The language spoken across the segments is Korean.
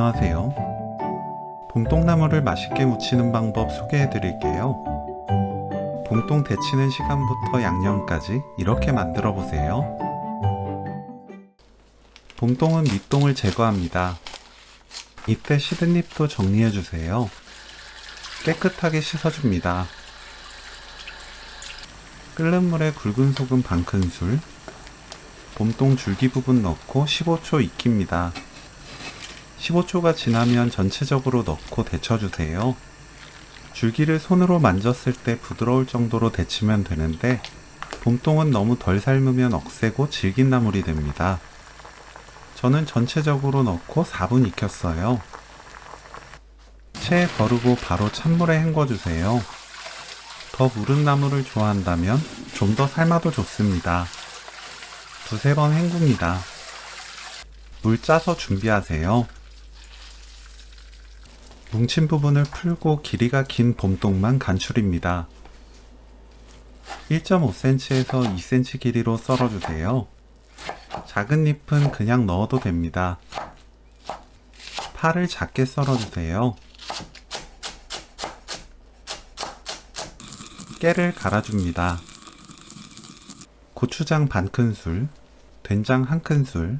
안녕하세요. 봄동나물을 맛있게 무치는 방법 소개해 드릴게요. 봄동 데치는 시간부터 양념까지 이렇게 만들어 보세요. 봄동은 밑동을 제거합니다. 이때 시든잎도 정리해 주세요. 깨끗하게 씻어줍니다. 끓는 물에 굵은 소금 반큰술, 봄동 줄기 부분 넣고 15초 익힙니다. 15초가 지나면 전체적으로 넣고 데쳐주세요. 줄기를 손으로 만졌을 때 부드러울 정도로 데치면 되는데 봄동은 너무 덜 삶으면 억세고 질긴 나물이 됩니다. 저는 전체적으로 넣고 4분 익혔어요. 체에 거르고 바로 찬물에 헹궈주세요. 더 무른 나물을 좋아한다면 좀 더 삶아도 좋습니다. 두세 번 헹굽니다. 물 짜서 준비하세요. 뭉친 부분을 풀고 길이가 긴 봄동만 간출입니다. 1.5cm에서 2cm 길이로 썰어주세요. 작은 잎은 그냥 넣어도 됩니다. 파를 작게 썰어주세요. 깨를 갈아줍니다. 고추장 반큰술, 된장 1큰술,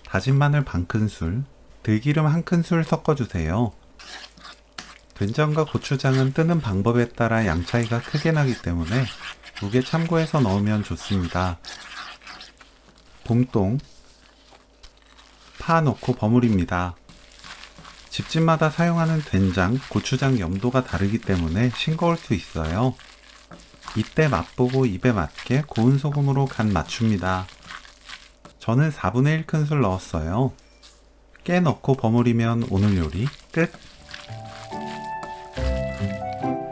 다진 마늘 반큰술, 들기름 1큰술 섞어주세요. 된장과 고추장은 뜨는 방법에 따라 양 차이가 크게 나기 때문에 무게 참고해서 넣으면 좋습니다. 봄동, 파 넣고 버무립니다. 집집마다 사용하는 된장, 고추장 염도가 다르기 때문에 싱거울 수 있어요. 이때 맛보고 입에 맞게 고운 소금으로 간 맞춥니다. 저는 4분의 1큰술 넣었어요. 깨 넣고 버무리면 오늘 요리 끝!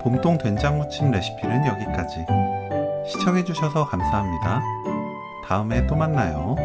봄동 된장 무침 레시피는 여기까지. 시청해주셔서 감사합니다. 다음에 또 만나요.